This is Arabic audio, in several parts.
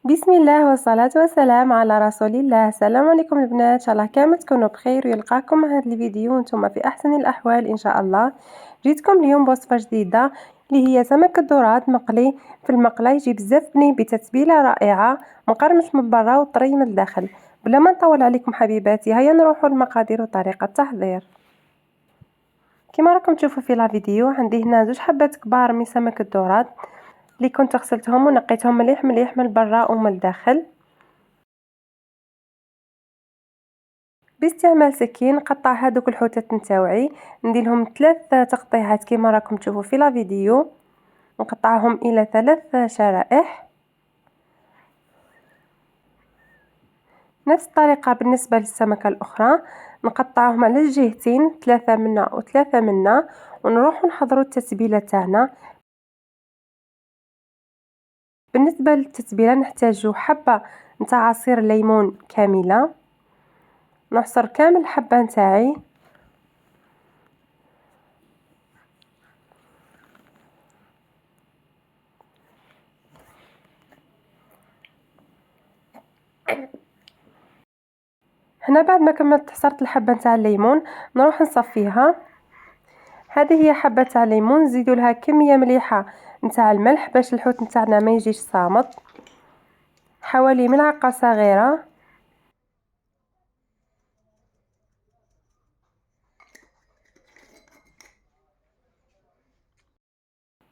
بسم الله والصلاة والسلام على رسول الله. السلام عليكم البنات، ان شاء الله كامل تكونوا بخير ويلقاكم هذا الفيديو وانتم في احسن الاحوال ان شاء الله. جيتكم اليوم بوصفة جديدة اللي هي سمك الدورات مقلي في المقله، يجي بزاف بنين بتتبيله رائعه، مقرمش من برا وطري من الداخل. بلا ما نطول عليكم حبيباتي، هيا نروحوا للمقادير وطريقه التحضير. كما راكم تشوفوا في لا فيديو، عندي هنا زوج حبات كبار من سمك الدورات اللي كنت غسلتهم ونقيتهم مليح مليح من برا ومن الداخل. باستعمال سكين نقطع هذوك الحوتات نتاوعي، نديرهم 3 تقطيعات كما راكم تشوفوا في لا فيديو، نقطعهم الى 3 شرائح. نفس الطريقه بالنسبه للسمكه الاخرى، نقطعهم على الجهتين 3 منا و3 منا، ونروح نحضروا التتبيله تاعنا. بالنسبه للتتبيله نحتاج حبه نتاع عصير ليمون كامله، نعصر كامل الحبه نتاعي. هنا بعد ما كملت عصرت الحبه نتاع الليمون نروح نصفيها. هذه هي حبه تاع الليمون، نزيدوا لها كميه مليحه نتاع الملح باش الحوت نتاعنا ما يجيش صامت، حوالي ملعقه صغيره.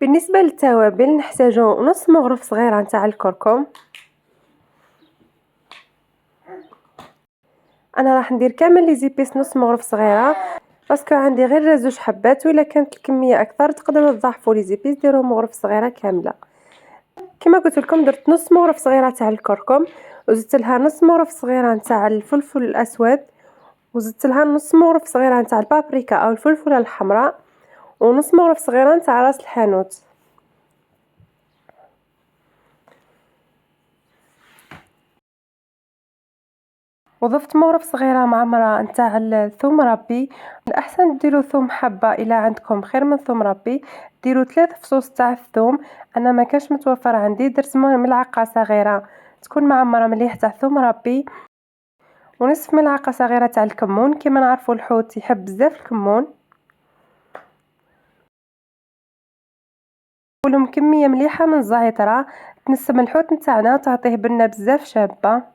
بالنسبه للتوابل نحتاجو نص مغرف صغيره نتاع الكركم. انا راح ندير كامل لي زيبيس نص مغرف صغيره باسكو عندي غير زوج حبات، وإلا كانت الكميه اكثر تقدروا تضاعفوا لي زيبيس ديروا مغرف صغيره كامله. كما قلت لكم درت نص مغرف صغيره تاع الكركم، وزدت لها نص مغرف صغيره نتاع الفلفل الاسود، وزدت لها نص مغرف صغيره نتاع البابريكا او الفلفله الحمراء، ونص مغرف صغيره نتاع راس الحانوت. وضفت مغرف صغيره معمره نتاع الثوم ربي. الاحسن ديروا ثوم حبه، الى عندكم خير من ثوم ربي ديروا 3 فصوص تاع الثوم. انا ما كانش متوفر عندي، درت ملعقه صغيره تكون معمره مليح تاع ثوم ربي، ونصف ملعقه صغيره تاع الكمون. كما نعرفوا الحوت يحب بزاف الكمون. ولهم كميه مليحه من الزعتره تنسم الحوت نتاعنا وتعطيه بنه بزاف شابه.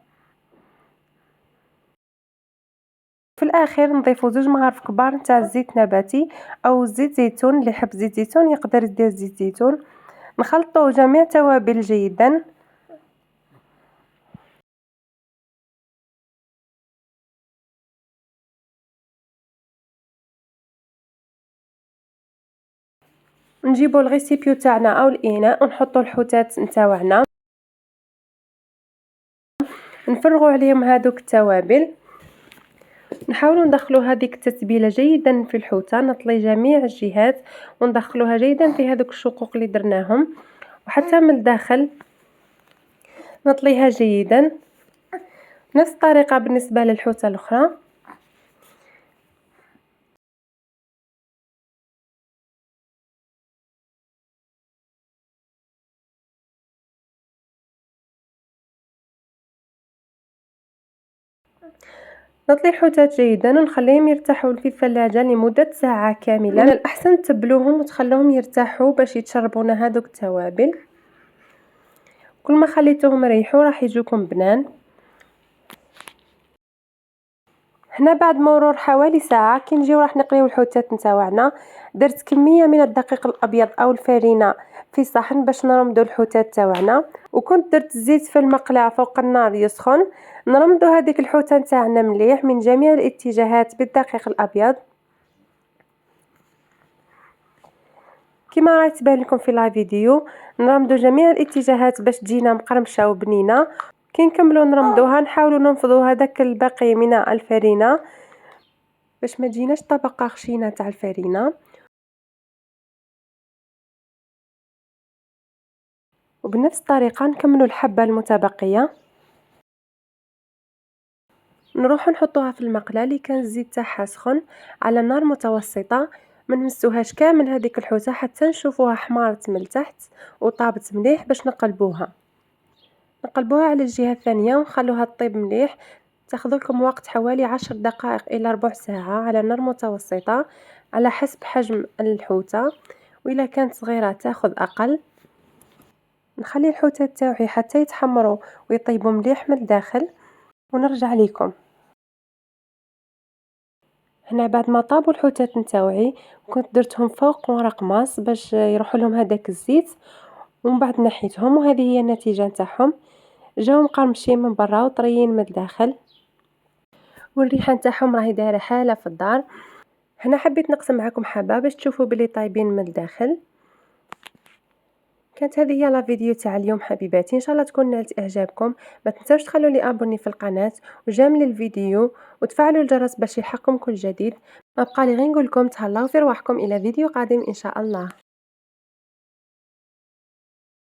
في الاخير نضيفوا 2 مغارف كبار نتاع الزيت نباتي او زيت زيتون، اللي يحب زيت زيتون يقدر يدير زيت زيتون. نخلطوا جميع التوابل جيدا. نجيبوا الغيسيبيو تاعنا او الاناء ونحطوا الحوتات نتاوعنا، نفرغوا عليهم هذوك التوابل، نحاولوا ندخلوا هذيك التتبيله جيدا في الحوته، نطلي جميع الجهات وندخلوها جيدا في هذوك الشقوق اللي درناهم، وحتى من الداخل نطليها جيدا. نفس الطريقه بالنسبه للحوته الاخرى. نطلي الحوتات جيدا ونخليهم يرتاحوا في الثلاجة لمدة ساعة كاملة. من الأحسن تبلوهم وتخلوهم يرتاحوا باش يتشربون هذوك التوابل. كل ما خليتوهم يريحوا راح يجوكم بنان. هنا بعد مرور حوالي ساعة كي نجيو راح نقليو الحوتات نتاوعنا. درت كمية من الدقيق الأبيض أو الفرينة في صحن باش نرمدو الحوتات تاوعنا، وكنت درت الزيت في المقلاة فوق النار يسخن. نرمدو هذيك الحوتة نتاعنا مليح من جميع الاتجاهات بالدقيق الأبيض كما راه تبان لكم في لا فيديو. نرمدو جميع الاتجاهات باش تجينا مقرمشه وبنينه. كي نكملوا نرمدوها نحاولوا ننفضوا هذاك الباقي من الفرينه باش ما تجيناش طبقه خشينه تاع الفرينه. وبنفس الطريقه نكملوا الحبه المتبقيه، نروح نحطوها في المقله اللي كان الزيت تاعها سخن على نار متوسطه. ما نمسوهاش كامل هذيك الحوته حتى نشوفوها حمارت من التحت وطابت مليح باش نقلبوها. نقلبوها على الجهة الثانية ونخلوها تطيب مليح. تاخذ لكم وقت حوالي 10 دقائق إلى ربع ساعة على نار متوسطة على حسب حجم الحوتة، وإلا كانت صغيرة تاخذ أقل. نخلي الحوتات تاوعي حتى يتحمروا ويطيبوا مليح من الداخل ونرجع ليكم. هنا بعد ما طابوا الحوتات نتاوعي كنت درتهم فوق ورق ماس باش يروحوا لهم هذاك الزيت، ومن بعد نحيتهم وهذه هي النتيجة نتاعهم. جاو مقرمشين من برا وطريين من الداخل، والريحة نتاعهم راهي دايرة حالة في الدار. هنا حبيت نقسم معكم حبة باش تشوفوا بلي طايبين من الداخل. كانت هذه هي لا فيديو تاع اليوم حبيباتي، ان شاء الله تكون نالت اعجابكم. ما تنساوش تخلوا لي ابوني في القناة وجاملوا الفيديو وتفعلوا الجرس باش يلحقكم كل جديد. ما بقى لي غير نقول لكم تهلاو في رواحكم الى فيديو قادم ان شاء الله.